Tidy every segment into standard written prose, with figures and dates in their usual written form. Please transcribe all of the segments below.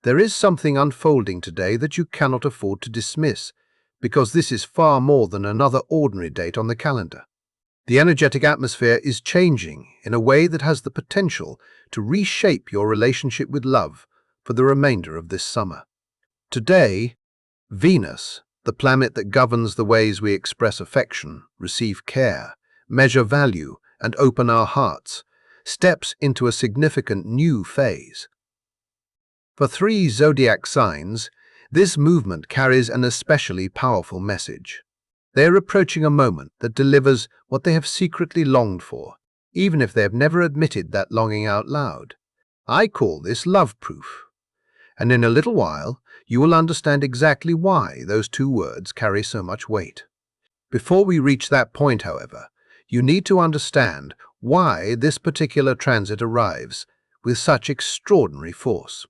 There is something unfolding today that you cannot afford to dismiss, because this is far more than another ordinary date on the calendar. The energetic atmosphere is changing in a way that has the potential to reshape your relationship with love for the remainder of this summer. Today, Venus, the planet that governs the ways we express affection, receive care, measure value, and open our hearts, steps into a significant new phase. For 3 zodiac signs, this movement carries an especially powerful message. They are approaching a moment that delivers what they have secretly longed for, even if they have never admitted that longing out loud. I call this love proof. And in a little while, you will understand exactly why those 2 words carry so much weight. Before we reach that point, however, you need to understand why this particular transit arrives with such extraordinary force.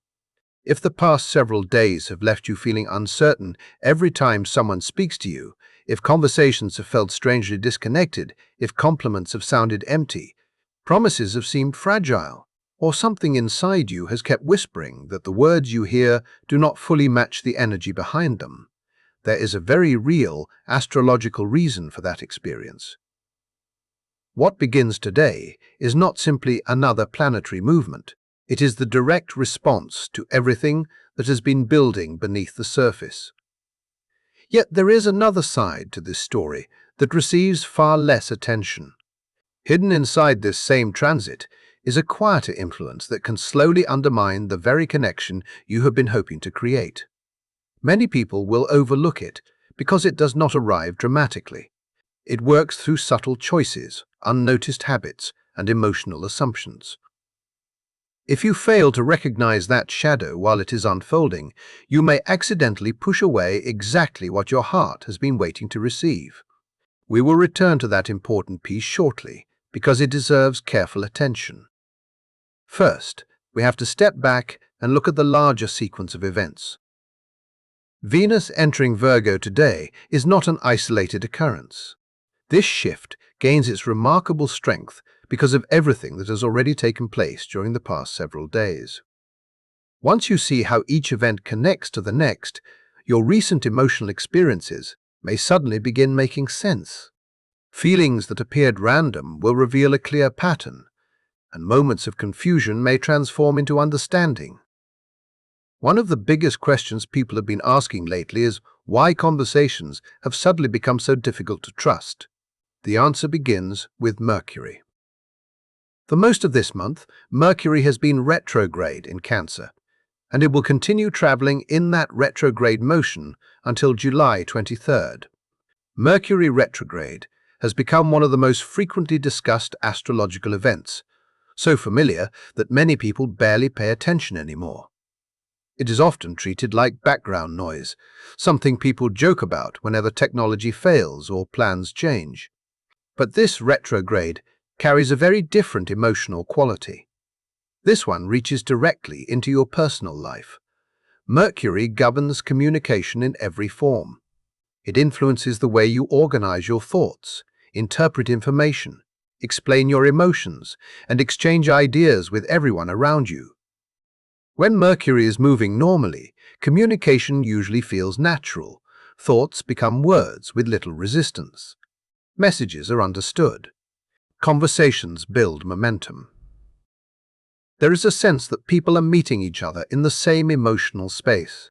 If the past several days have left you feeling uncertain every time someone speaks to you, if conversations have felt strangely disconnected, if compliments have sounded empty, promises have seemed fragile, or something inside you has kept whispering that the words you hear do not fully match the energy behind them, there is a very real astrological reason for that experience. What begins today is not simply another planetary movement. It is the direct response to everything that has been building beneath the surface. Yet there is another side to this story that receives far less attention. Hidden inside this same transit is a quieter influence that can slowly undermine the very connection you have been hoping to create. Many people will overlook it because it does not arrive dramatically. It works through subtle choices, unnoticed habits, and emotional assumptions. If you fail to recognize that shadow while it is unfolding, you may accidentally push away exactly what your heart has been waiting to receive. We will return to that important piece shortly, because it deserves careful attention. First, we have to step back and look at the larger sequence of events. Venus entering Virgo today is not an isolated occurrence. This shift gains its remarkable strength because of everything that has already taken place during the past several days. Once you see how each event connects to the next, your recent emotional experiences may suddenly begin making sense. Feelings that appeared random will reveal a clear pattern, and moments of confusion may transform into understanding. One of the biggest questions people have been asking lately is why conversations have suddenly become so difficult to trust. The answer begins with Mercury. For most of this month, Mercury has been retrograde in Cancer, and it will continue traveling in that retrograde motion until July 23rd. Mercury retrograde has become one of the most frequently discussed astrological events, so familiar that many people barely pay attention anymore. It is often treated like background noise, something people joke about whenever technology fails or plans change. But this retrograde carries a very different emotional quality. This one reaches directly into your personal life. Mercury governs communication in every form. It influences the way you organize your thoughts, interpret information, explain your emotions, and exchange ideas with everyone around you. When Mercury is moving normally, communication usually feels natural. Thoughts become words with little resistance. Messages are understood. Conversations build momentum. There is a sense that people are meeting each other in the same emotional space.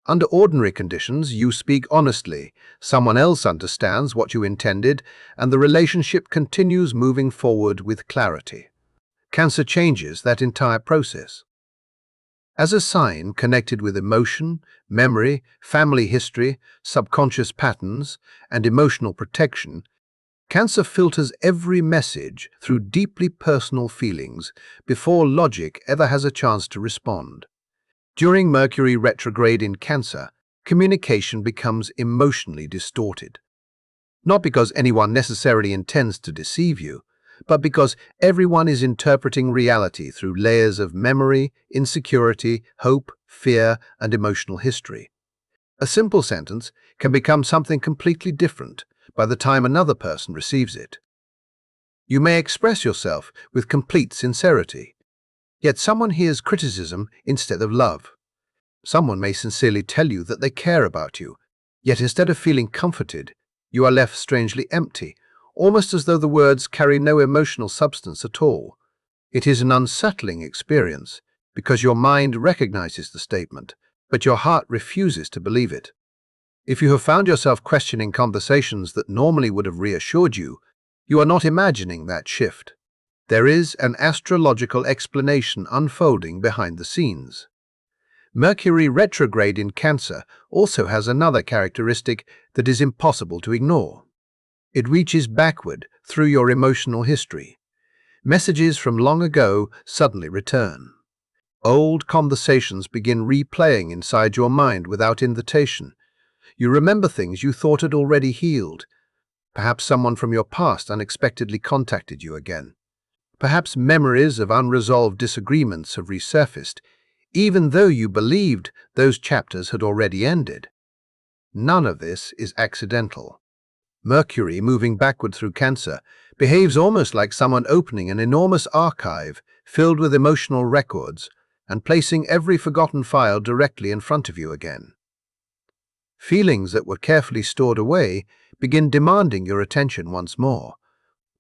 Under ordinary conditions, you speak honestly, someone else understands what you intended, and the relationship continues moving forward with clarity. Cancer changes that entire process. As a sign connected with emotion, memory, family history, subconscious patterns, and emotional protection, Cancer filters every message through deeply personal feelings before logic ever has a chance to respond. During Mercury retrograde in Cancer, communication becomes emotionally distorted. Not because anyone necessarily intends to deceive you, but because everyone is interpreting reality through layers of memory, insecurity, hope, fear, and emotional history. A simple sentence can become something completely different by the time another person receives it. You may express yourself with complete sincerity, Yet someone hears criticism instead of love. Someone may sincerely tell you that they care about you, yet instead of feeling comforted, you are left strangely empty, almost as though the words carry no emotional substance at all. It is an unsettling experience, because your mind recognizes the statement, but your heart refuses to believe it. If you have found yourself questioning conversations that normally would have reassured you, you are not imagining that shift. There is an astrological explanation unfolding behind the scenes. Mercury retrograde in Cancer also has another characteristic that is impossible to ignore. It reaches backward through your emotional history. Messages from long ago suddenly return. Old conversations begin replaying inside your mind without invitation. You remember things you thought had already healed. Perhaps someone from your past unexpectedly contacted you again. Perhaps memories of unresolved disagreements have resurfaced, even though you believed those chapters had already ended. None of this is accidental. Mercury, moving backward through Cancer, behaves almost like someone opening an enormous archive filled with emotional records and placing every forgotten file directly in front of you again. Feelings that were carefully stored away begin demanding your attention once more.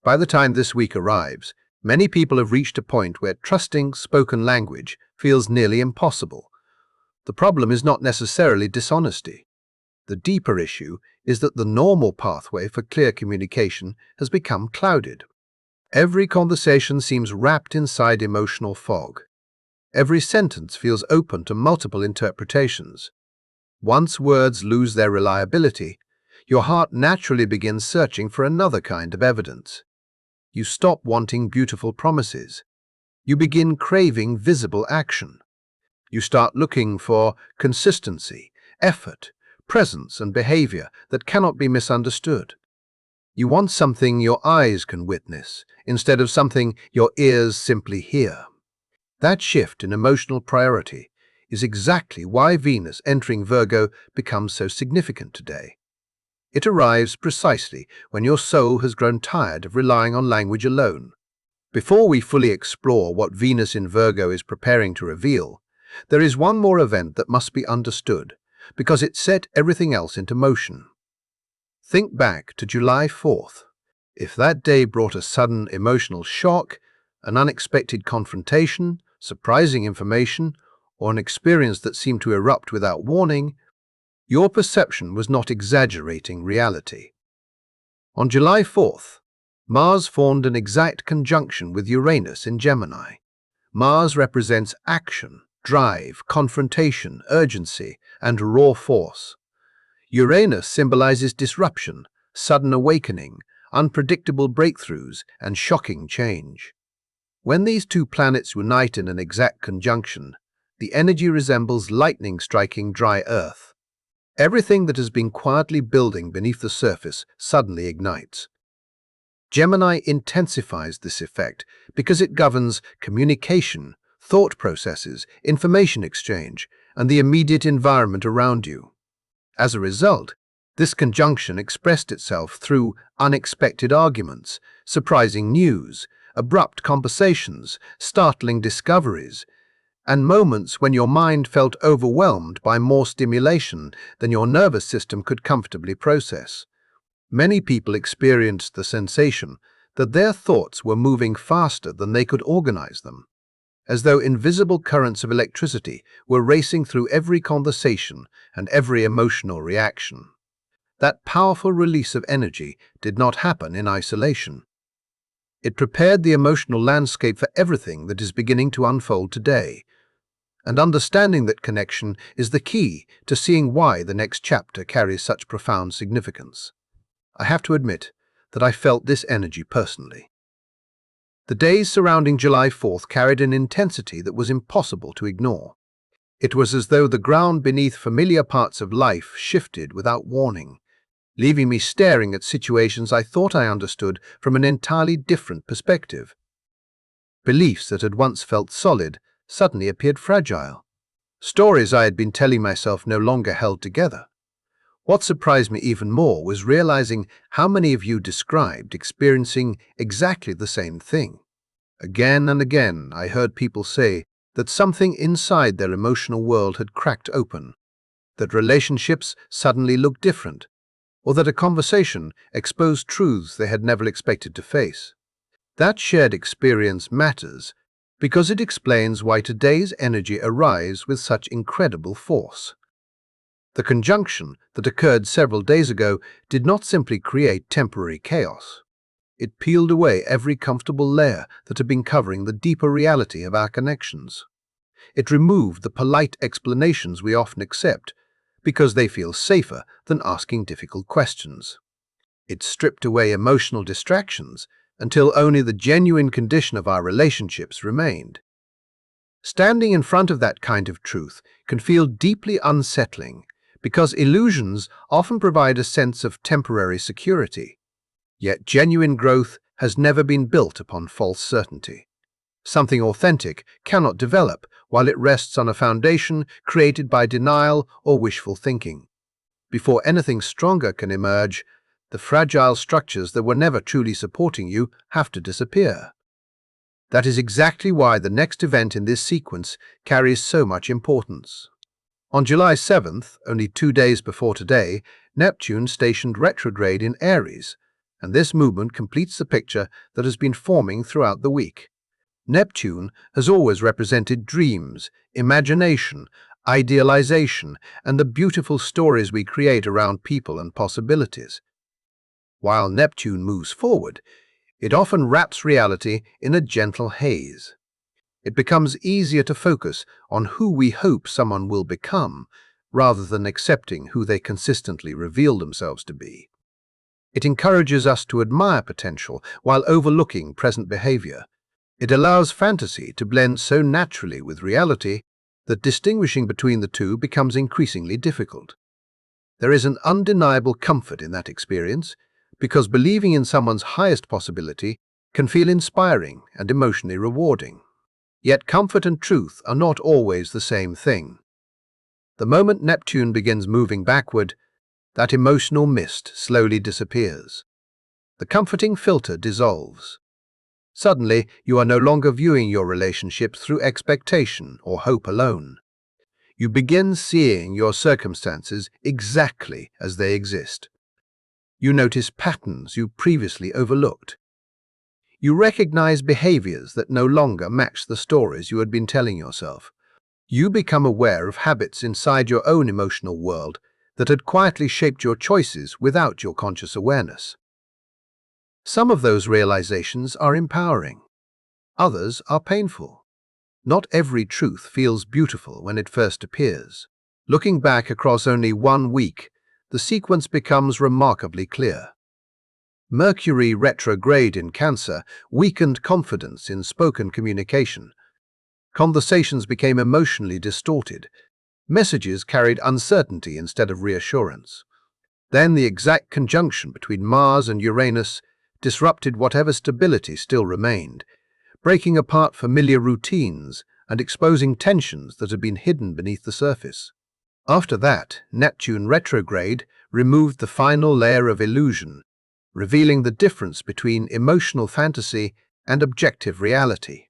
By the time this week arrives, many people have reached a point where trusting spoken language feels nearly impossible. The problem is not necessarily dishonesty. The deeper issue is that the normal pathway for clear communication has become clouded. Every conversation seems wrapped inside emotional fog. Every sentence feels open to multiple interpretations. Once words lose their reliability, your heart naturally begins searching for another kind of evidence. You stop wanting beautiful promises. You begin craving visible action. You start looking for consistency, effort, presence, and behavior that cannot be misunderstood. You want something your eyes can witness, instead of something your ears simply hear. That shift in emotional priority is exactly why Venus entering Virgo becomes so significant today. It arrives precisely when your soul has grown tired of relying on language alone. Before we fully explore what Venus in Virgo is preparing to reveal, there is one more event that must be understood, because it set everything else into motion. Think back to July 4th. If that day brought a sudden emotional shock, an unexpected confrontation, surprising information, or an experience that seemed to erupt without warning, your perception was not exaggerating reality. On July 4th, Mars formed an exact conjunction with Uranus in Gemini. Mars represents action, drive, confrontation, urgency, and raw force. Uranus symbolizes disruption, sudden awakening, unpredictable breakthroughs, and shocking change. When these two planets unite in an exact conjunction, the energy resembles lightning striking dry earth. Everything that has been quietly building beneath the surface suddenly ignites. Gemini intensifies this effect because it governs communication, thought processes, information exchange, and the immediate environment around you. As a result, this conjunction expressed itself through unexpected arguments, surprising news, abrupt conversations, startling discoveries, and moments when your mind felt overwhelmed by more stimulation than your nervous system could comfortably process. Many people experienced the sensation that their thoughts were moving faster than they could organize them, as though invisible currents of electricity were racing through every conversation and every emotional reaction. That powerful release of energy did not happen in isolation. It prepared the emotional landscape for everything that is beginning to unfold today. And understanding that connection is the key to seeing why the next chapter carries such profound significance. I have to admit that I felt this energy personally. The days surrounding July 4th carried an intensity that was impossible to ignore. It was as though the ground beneath familiar parts of life shifted without warning, leaving me staring at situations I thought I understood from an entirely different perspective. Beliefs that had once felt solid suddenly appeared fragile. Stories I had been telling myself no longer held together. What surprised me even more was realizing how many of you described experiencing exactly the same thing. Again and again, I heard people say that something inside their emotional world had cracked open, that relationships suddenly looked different, or that a conversation exposed truths they had never expected to face. That shared experience matters because it explains why today's energy arrives with such incredible force. The conjunction that occurred several days ago did not simply create temporary chaos. It peeled away every comfortable layer that had been covering the deeper reality of our connections. It removed the polite explanations we often accept because they feel safer than asking difficult questions. It stripped away emotional distractions until only the genuine condition of our relationships remained. Standing in front of that kind of truth can feel deeply unsettling because illusions often provide a sense of temporary security. Yet genuine growth has never been built upon false certainty. Something authentic cannot develop while it rests on a foundation created by denial or wishful thinking. Before anything stronger can emerge, the fragile structures that were never truly supporting you have to disappear. That is exactly why the next event in this sequence carries so much importance. On July 7th, only 2 days before today, Neptune stationed retrograde in Aries, and this movement completes the picture that has been forming throughout the week. Neptune has always represented dreams, imagination, idealization, and the beautiful stories we create around people and possibilities. While Neptune moves forward, it often wraps reality in a gentle haze. It becomes easier to focus on who we hope someone will become, rather than accepting who they consistently reveal themselves to be. It encourages us to admire potential while overlooking present behavior. It allows fantasy to blend so naturally with reality that distinguishing between the two becomes increasingly difficult. There is an undeniable comfort in that experience, because believing in someone's highest possibility can feel inspiring and emotionally rewarding. Yet comfort and truth are not always the same thing. The moment Neptune begins moving backward, that emotional mist slowly disappears. The comforting filter dissolves. Suddenly, you are no longer viewing your relationships through expectation or hope alone. You begin seeing your circumstances exactly as they exist. You notice patterns you previously overlooked. You recognize behaviors that no longer match the stories you had been telling yourself. You become aware of habits inside your own emotional world that had quietly shaped your choices without your conscious awareness. Some of those realizations are empowering. Others are painful. Not every truth feels beautiful when it first appears. Looking back across only 1 week, the sequence becomes remarkably clear. Mercury retrograde in Cancer weakened confidence in spoken communication. Conversations became emotionally distorted. Messages carried uncertainty instead of reassurance. Then the exact conjunction between Mars and Uranus disrupted whatever stability still remained, breaking apart familiar routines and exposing tensions that had been hidden beneath the surface. After that, Neptune retrograde removed the final layer of illusion, revealing the difference between emotional fantasy and objective reality.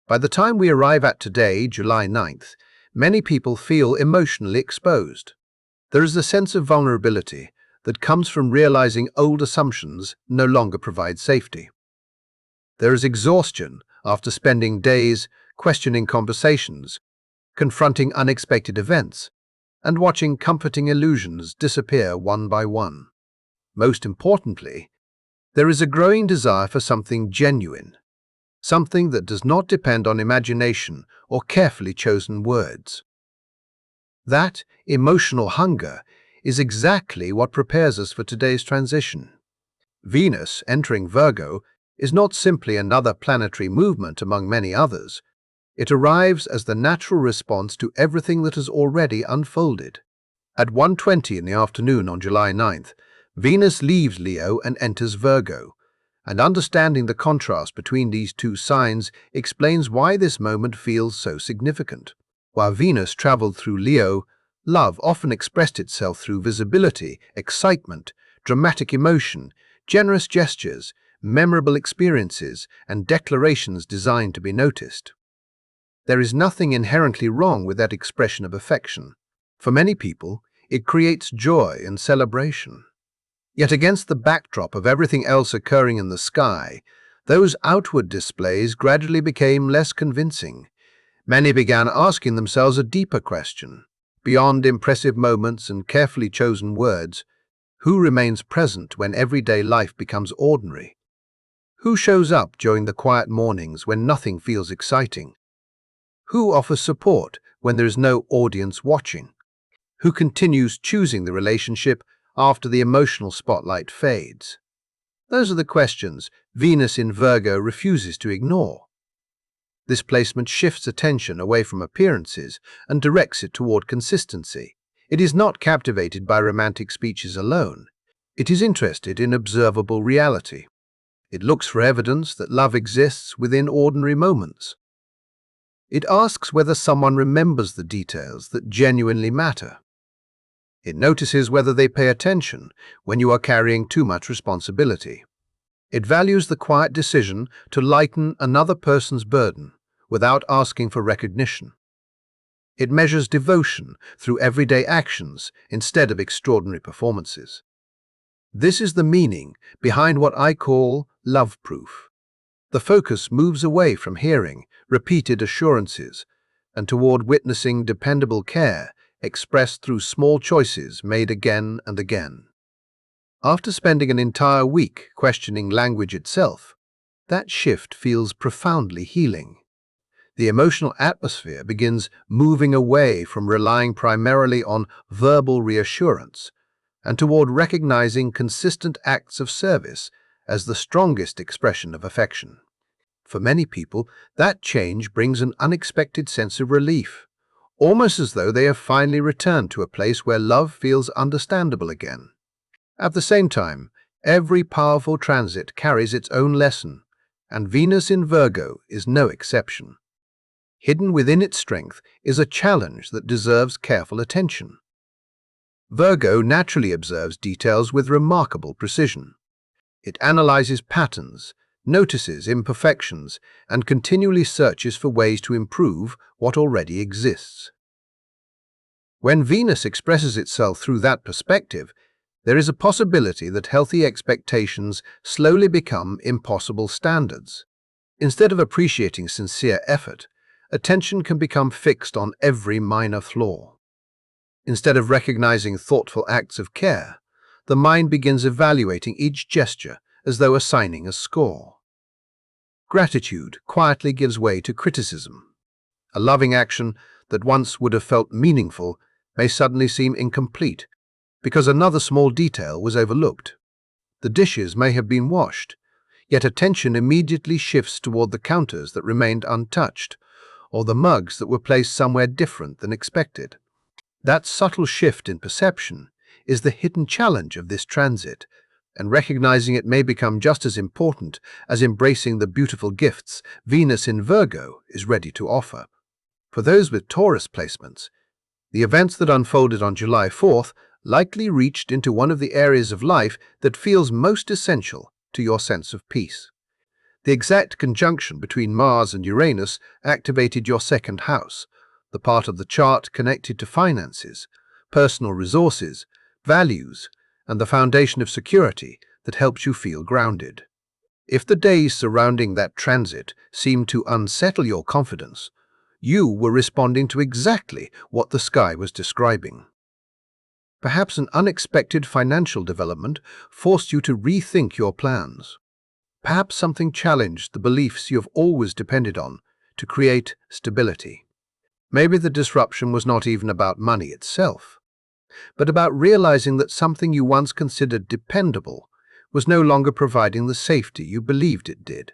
By the time we arrive at today, July 9th, many people feel emotionally exposed. There is a sense of vulnerability that comes from realizing old assumptions no longer provide safety. There is exhaustion after spending days questioning conversations, confronting unexpected events, and watching comforting illusions disappear one by one. Most importantly, there is a growing desire for something genuine, something that does not depend on imagination or carefully chosen words. That emotional hunger is exactly what prepares us for today's transition. Venus entering Virgo is not simply another planetary movement among many others. It arrives as the natural response to everything that has already unfolded. At 1:20 in the afternoon on July 9th, Venus leaves Leo and enters Virgo, and understanding the contrast between these two signs explains why this moment feels so significant. While Venus traveled through Leo, love often expressed itself through visibility, excitement, dramatic emotion, generous gestures, memorable experiences, and declarations designed to be noticed. There is nothing inherently wrong with that expression of affection. For many people, it creates joy and celebration. Yet against the backdrop of everything else occurring in the sky, those outward displays gradually became less convincing. Many began asking themselves a deeper question. Beyond impressive moments and carefully chosen words, who remains present when everyday life becomes ordinary? Who shows up during the quiet mornings when nothing feels exciting? Who offers support when there is no audience watching? Who continues choosing the relationship after the emotional spotlight fades? Those are the questions Venus in Virgo refuses to ignore. This placement shifts attention away from appearances and directs it toward consistency. It is not captivated by romantic speeches alone. It is interested in observable reality. It looks for evidence that love exists within ordinary moments. It asks whether someone remembers the details that genuinely matter. It notices whether they pay attention when you are carrying too much responsibility. It values the quiet decision to lighten another person's burden without asking for recognition. It measures devotion through everyday actions instead of extraordinary performances. This is the meaning behind what I call love proof. The focus moves away from hearing repeated assurances and toward witnessing dependable care expressed through small choices made again and again. After spending an entire week questioning language itself, that shift feels profoundly healing. The emotional atmosphere begins moving away from relying primarily on verbal reassurance and toward recognizing consistent acts of service as the strongest expression of affection. For many people, that change brings an unexpected sense of relief, almost as though they have finally returned to a place where love feels understandable again. At the same time, every powerful transit carries its own lesson, and Venus in Virgo is no exception. Hidden within its strength is a challenge that deserves careful attention. Virgo naturally observes details with remarkable precision. It analyzes patterns, notices imperfections, and continually searches for ways to improve what already exists. When Venus expresses itself through that perspective, there is a possibility that healthy expectations slowly become impossible standards. Instead of appreciating sincere effort, attention can become fixed on every minor flaw. Instead of recognizing thoughtful acts of care, the mind begins evaluating each gesture as though assigning a score. Gratitude quietly gives way to criticism. A loving action that once would have felt meaningful may suddenly seem incomplete because another small detail was overlooked. The dishes may have been washed, yet attention immediately shifts toward the counters that remained untouched, or the mugs that were placed somewhere different than expected. That subtle shift in perception is the hidden challenge of this transit, and recognizing it may become just as important as embracing the beautiful gifts Venus in Virgo is ready to offer. For those with Taurus placements, the events that unfolded on July 4th likely reached into one of the areas of life that feels most essential to your sense of peace. The exact conjunction between Mars and Uranus activated your second house, the part of the chart connected to finances, personal resources, values, and the foundation of security that helps you feel grounded. If the days surrounding that transit seemed to unsettle your confidence, you were responding to exactly what the sky was describing. Perhaps an unexpected financial development forced you to rethink your plans. Perhaps something challenged the beliefs you have always depended on to create stability. Maybe the disruption was not even about money itself, but about realizing that something you once considered dependable was no longer providing the safety you believed it did.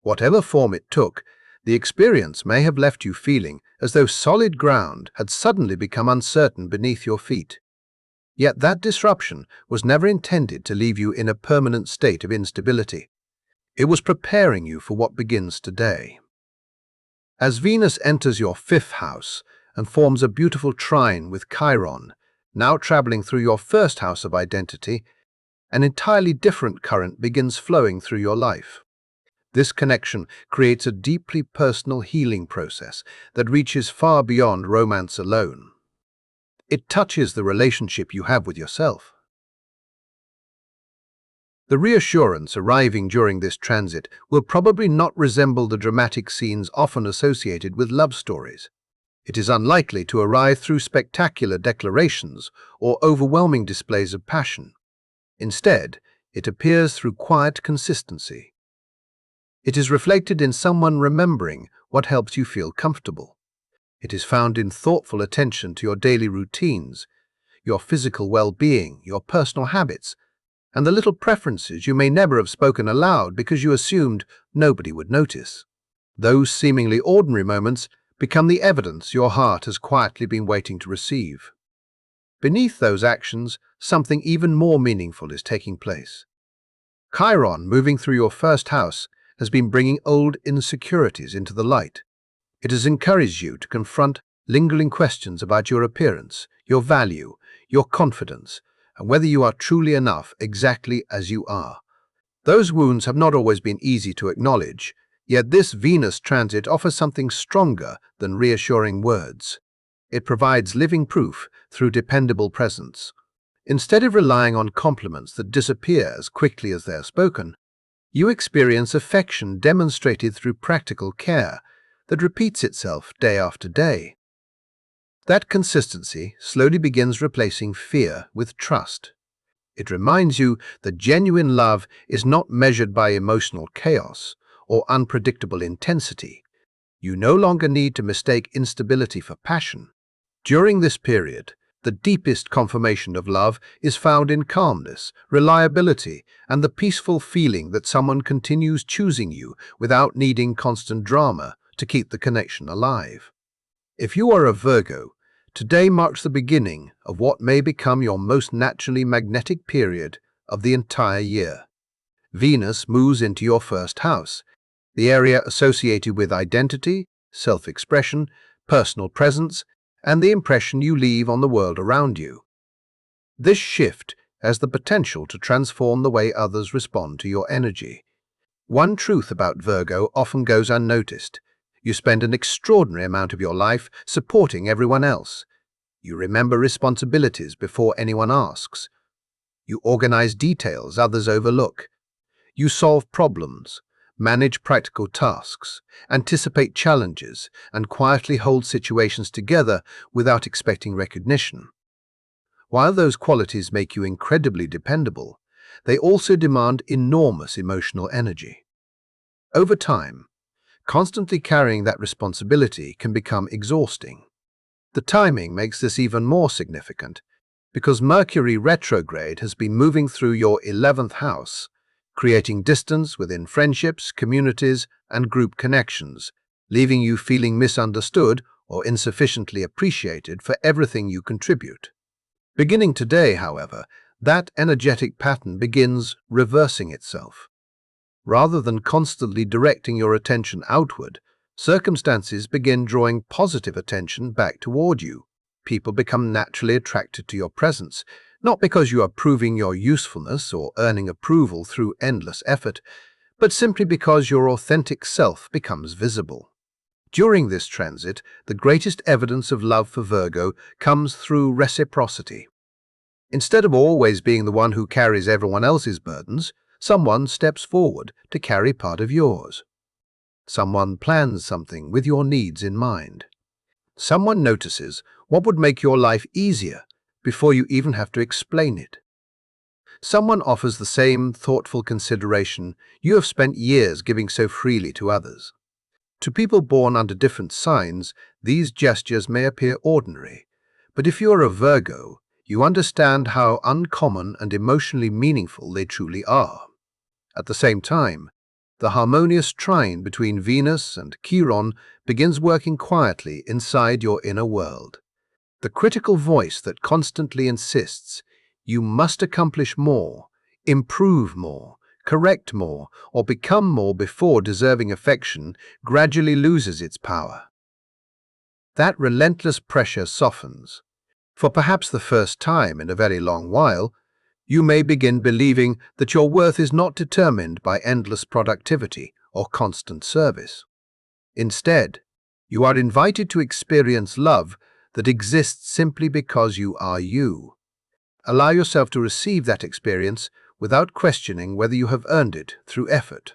Whatever form it took, the experience may have left you feeling as though solid ground had suddenly become uncertain beneath your feet. Yet that disruption was never intended to leave you in a permanent state of instability. It was preparing you for what begins today. As Venus enters your fifth house and forms a beautiful trine with Chiron, now traveling through your first house of identity, an entirely different current begins flowing through your life. This connection creates a deeply personal healing process that reaches far beyond romance alone. It touches the relationship you have with yourself. The reassurance arriving during this transit will probably not resemble the dramatic scenes often associated with love stories. It is unlikely to arrive through spectacular declarations or overwhelming displays of passion. Instead, it appears through quiet consistency. It is reflected in someone remembering what helps you feel comfortable. It is found in thoughtful attention to your daily routines, your physical well-being, your personal habits, and the little preferences you may never have spoken aloud because you assumed nobody would notice. Those seemingly ordinary moments become the evidence your heart has quietly been waiting to receive. Beneath those actions, something even more meaningful is taking place. Chiron, moving through your first house, has been bringing old insecurities into the light. It has encouraged you to confront lingering questions about your appearance, your value, your confidence, and whether you are truly enough exactly as you are. Those wounds have not always been easy to acknowledge, yet this Venus transit offers something stronger than reassuring words. It provides living proof through dependable presence. Instead of relying on compliments that disappear as quickly as they are spoken, you experience affection demonstrated through practical care that repeats itself day after day. That consistency slowly begins replacing fear with trust. It reminds you that genuine love is not measured by emotional chaos or unpredictable intensity. You no longer need to mistake instability for passion. During this period, the deepest confirmation of love is found in calmness, reliability, and the peaceful feeling that someone continues choosing you without needing constant drama to keep the connection alive. If you are a Virgo, today marks the beginning of what may become your most naturally magnetic period of the entire year. Venus moves into your first house, the area associated with identity, self-expression, personal presence, and the impression you leave on the world around you. This shift has the potential to transform the way others respond to your energy. One truth about Virgo often goes unnoticed. You spend an extraordinary amount of your life supporting everyone else. You remember responsibilities before anyone asks. You organize details others overlook. You solve problems, manage practical tasks, anticipate challenges, and quietly hold situations together without expecting recognition. While those qualities make you incredibly dependable, they also demand enormous emotional energy. Over time, constantly carrying that responsibility can become exhausting. The timing makes this even more significant because Mercury retrograde has been moving through your 11th house, creating distance within friendships, communities, and group connections, leaving you feeling misunderstood or insufficiently appreciated for everything you contribute. Beginning today, however, that energetic pattern begins reversing itself. Rather than constantly directing your attention outward, circumstances begin drawing positive attention back toward you. People become naturally attracted to your presence, not because you are proving your usefulness or earning approval through endless effort, but simply because your authentic self becomes visible. During this transit, the greatest evidence of love for Virgo comes through reciprocity. Instead of always being the one who carries everyone else's burdens, someone steps forward to carry part of yours. Someone plans something with your needs in mind. Someone notices what would make your life easier before you even have to explain it. Someone offers the same thoughtful consideration you have spent years giving so freely to others. To people born under different signs, these gestures may appear ordinary, but if you are a Virgo, you understand how uncommon and emotionally meaningful they truly are. At the same time, the harmonious trine between Venus and Chiron begins working quietly inside your inner world. The critical voice that constantly insists, you must accomplish more, improve more, correct more, or become more before deserving affection, gradually loses its power. That relentless pressure softens. For perhaps the first time in a very long while, You may begin believing that your worth is not determined by endless productivity or constant service. Instead, you are invited to experience love that exists simply because you are you. Allow yourself to receive that experience without questioning whether you have earned it through effort.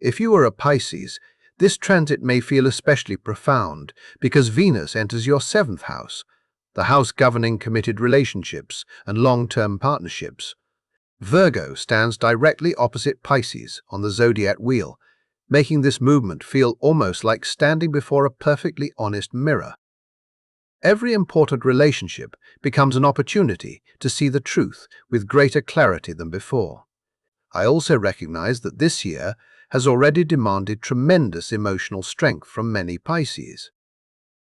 If you are a Pisces, this transit may feel especially profound because Venus enters your seventh house, the house governing committed relationships and long-term partnerships. Virgo stands directly opposite Pisces on the zodiac wheel, making this movement feel almost like standing before a perfectly honest mirror. Every important relationship becomes an opportunity to see the truth with greater clarity than before. I also recognize that this year has already demanded tremendous emotional strength from many Pisces.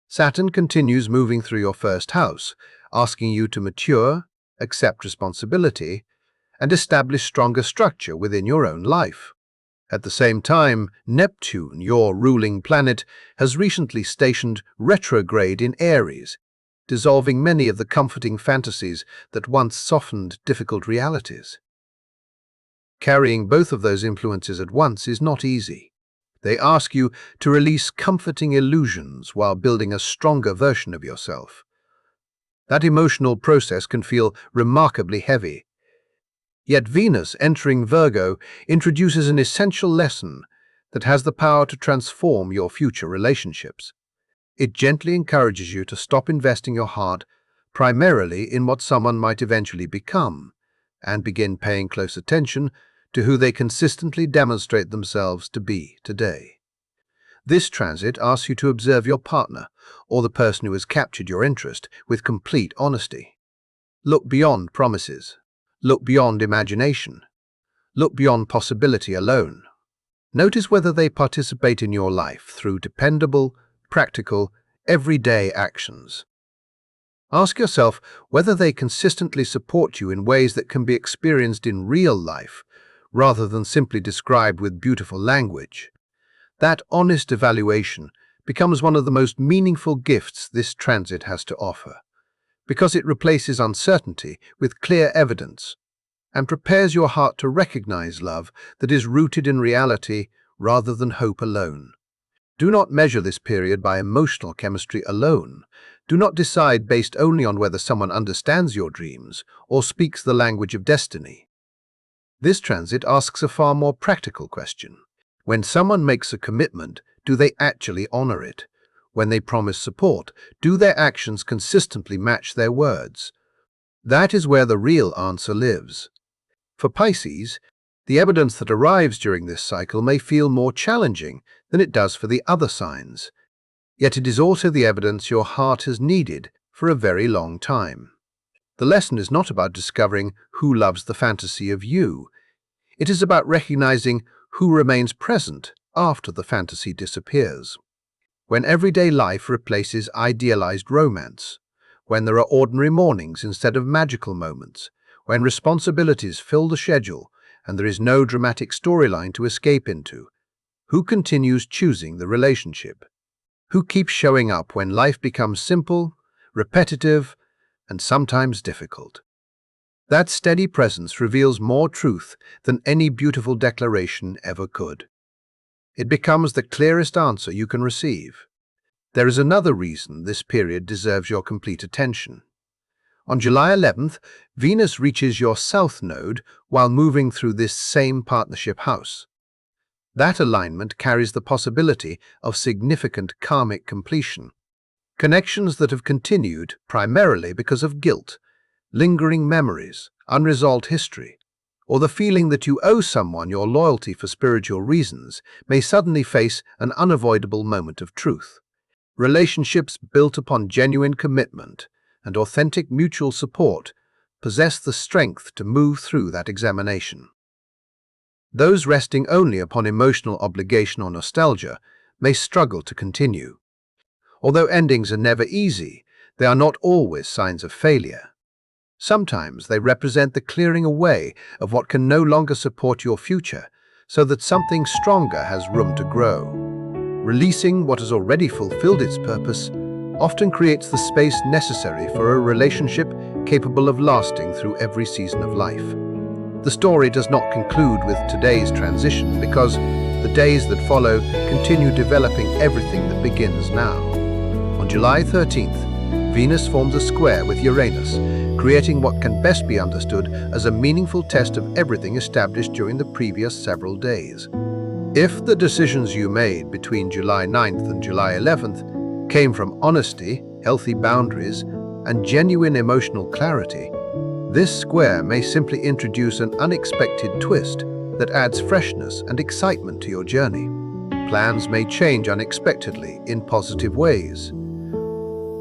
Saturn continues moving through your first house, asking you to mature, accept responsibility, and establish stronger structure within your own life. At the same time, Neptune, your ruling planet, has recently stationed retrograde in Aries, dissolving many of the comforting fantasies that once softened difficult realities. Carrying both of those influences at once is not easy. They ask you to release comforting illusions while building a stronger version of yourself. That emotional process can feel remarkably heavy. Yet Venus entering Virgo introduces an essential lesson that has the power to transform your future relationships. It gently encourages you to stop investing your heart primarily in what someone might eventually become, and begin paying close attention to who they consistently demonstrate themselves to be today. This transit asks you to observe your partner, or the person who has captured your interest, with complete honesty. Look beyond promises. Look beyond imagination. Look beyond possibility alone. Notice whether they participate in your life through dependable, practical, everyday actions. Ask yourself whether they consistently support you in ways that can be experienced in real life, rather than simply described with beautiful language. That honest evaluation becomes one of the most meaningful gifts this transit has to offer, because it replaces uncertainty with clear evidence and prepares your heart to recognize love that is rooted in reality rather than hope alone. Do not measure this period by emotional chemistry alone. Do not decide based only on whether someone understands your dreams or speaks the language of destiny. This transit asks a far more practical question. When someone makes a commitment, do they actually honor it? When they promise support, do their actions consistently match their words? That is where the real answer lives. For Pisces, the evidence that arrives during this cycle may feel more challenging than it does for the other signs. Yet it is also the evidence your heart has needed for a very long time. The lesson is not about discovering who loves the fantasy of you. It is about recognizing who remains present after the fantasy disappears. When everyday life replaces idealized romance, when there are ordinary mornings instead of magical moments, when responsibilities fill the schedule and there is no dramatic storyline to escape into, who continues choosing the relationship? Who keeps showing up when life becomes simple, repetitive, and sometimes difficult? That steady presence reveals more truth than any beautiful declaration ever could. It becomes the clearest answer you can receive. There is another reason this period deserves your complete attention. On July 11th, Venus reaches your south node while moving through this same partnership house. That alignment carries the possibility of significant karmic completion. Connections that have continued primarily because of guilt, lingering memories, unresolved history, or the feeling that you owe someone your loyalty for spiritual reasons may suddenly face an unavoidable moment of truth. Relationships built upon genuine commitment and authentic mutual support possess the strength to move through that examination. Those resting only upon emotional obligation or nostalgia may struggle to continue. Although endings are never easy, they are not always signs of failure. Sometimes they represent the clearing away of what can no longer support your future, so that something stronger has room to grow. Releasing what has already fulfilled its purpose often creates the space necessary for a relationship capable of lasting through every season of life. The story does not conclude with today's transition because the days that follow continue developing everything that begins now. On July 13th, Venus forms a square with Uranus, creating what can best be understood as a meaningful test of everything established during the previous several days. If the decisions you made between July 9th and July 11th came from honesty, healthy boundaries, and genuine emotional clarity, this square may simply introduce an unexpected twist that adds freshness and excitement to your journey. Plans may change unexpectedly in positive ways.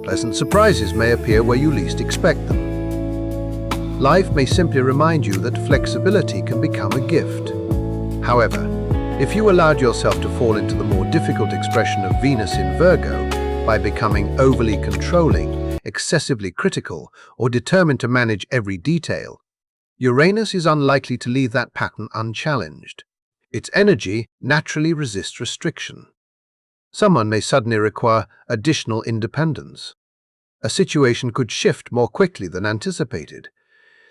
Pleasant surprises may appear where you least expect them. Life may simply remind you that flexibility can become a gift. However, if you allowed yourself to fall into the more difficult expression of Venus in Virgo by becoming overly controlling, excessively critical, or determined to manage every detail, Uranus is unlikely to leave that pattern unchallenged. Its energy naturally resists restriction. Someone may suddenly require additional independence. A situation could shift more quickly than anticipated.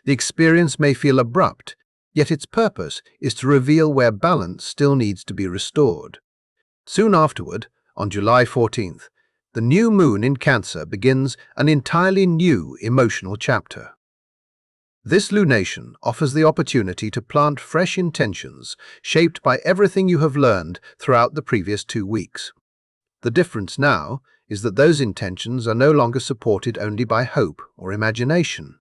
The experience may feel abrupt, yet its purpose is to reveal where balance still needs to be restored. Soon afterward, on July 14th, the new moon in Cancer begins an entirely new emotional chapter. This lunation offers the opportunity to plant fresh intentions shaped by everything you have learned throughout the previous 2 weeks. The difference now is that those intentions are no longer supported only by hope or imagination.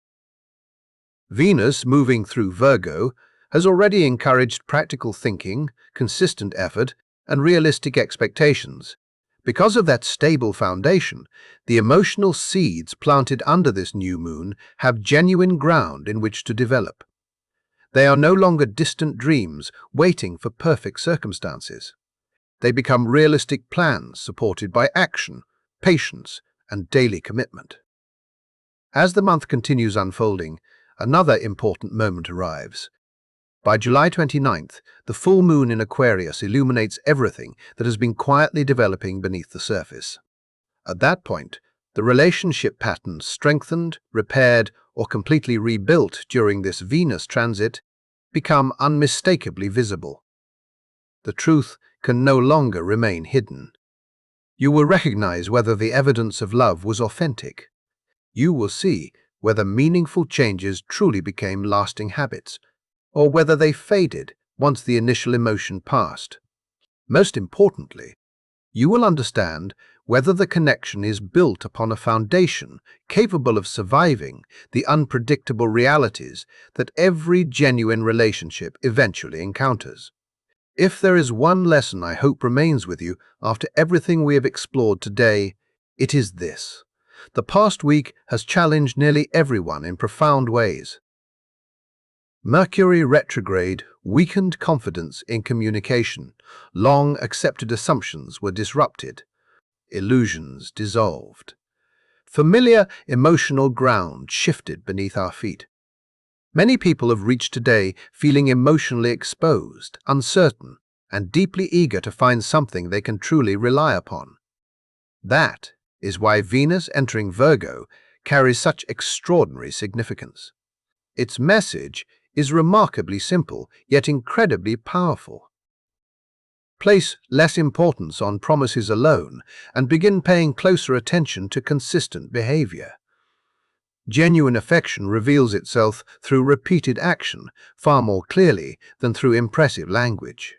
Venus, moving through Virgo, has already encouraged practical thinking, consistent effort, and realistic expectations. Because of that stable foundation, the emotional seeds planted under this new moon have genuine ground in which to develop. They are no longer distant dreams waiting for perfect circumstances. They become realistic plans supported by action, patience, and daily commitment. As the month continues unfolding, another important moment arrives. By July 29th, the full moon in Aquarius illuminates everything that has been quietly developing beneath the surface. At that point, the relationship patterns strengthened, repaired, or completely rebuilt during this Venus transit become unmistakably visible. The truth can no longer remain hidden. You will recognize whether the evidence of love was authentic. You will see whether meaningful changes truly became lasting habits, or whether they faded once the initial emotion passed. Most importantly, you will understand whether the connection is built upon a foundation capable of surviving the unpredictable realities that every genuine relationship eventually encounters. If there is one lesson I hope remains with you after everything we have explored today, it is this. The past week has challenged nearly everyone in profound ways. Mercury retrograde weakened confidence in communication. Long accepted assumptions were disrupted. Illusions dissolved. Familiar emotional ground shifted beneath our feet. Many people have reached today feeling emotionally exposed, uncertain, and deeply eager to find something they can truly rely upon. That is why Venus entering Virgo carries such extraordinary significance. Its message is remarkably simple, yet incredibly powerful. Place less importance on promises alone and begin paying closer attention to consistent behavior. Genuine affection reveals itself through repeated action far more clearly than through impressive language.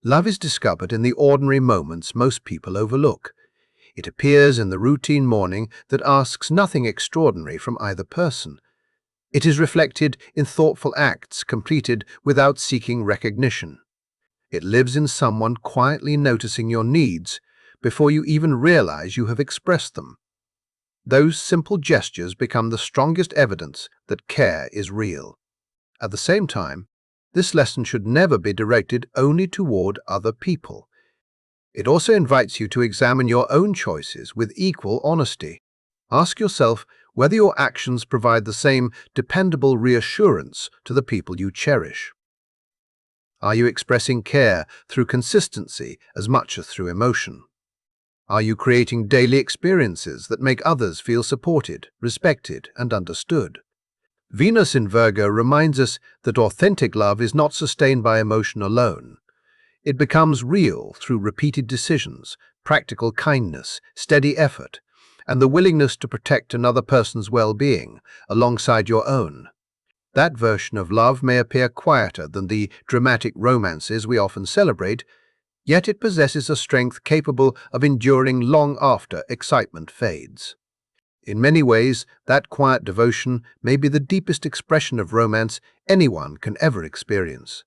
Love is discovered in the ordinary moments most people overlook. It appears in the routine morning that asks nothing extraordinary from either person. It is reflected in thoughtful acts completed without seeking recognition. It lives in someone quietly noticing your needs before you even realize you have expressed them. Those simple gestures become the strongest evidence that care is real. At the same time, this lesson should never be directed only toward other people. It also invites you to examine your own choices with equal honesty. Ask yourself whether your actions provide the same dependable reassurance to the people you cherish. Are you expressing care through consistency as much as through emotion? Are you creating daily experiences that make others feel supported, respected, and understood? Venus in Virgo reminds us that authentic love is not sustained by emotion alone. It becomes real through repeated decisions, practical kindness, steady effort, and the willingness to protect another person's well-being alongside your own. That version of love may appear quieter than the dramatic romances we often celebrate, yet it possesses a strength capable of enduring long after excitement fades. In many ways, that quiet devotion may be the deepest expression of romance anyone can ever experience.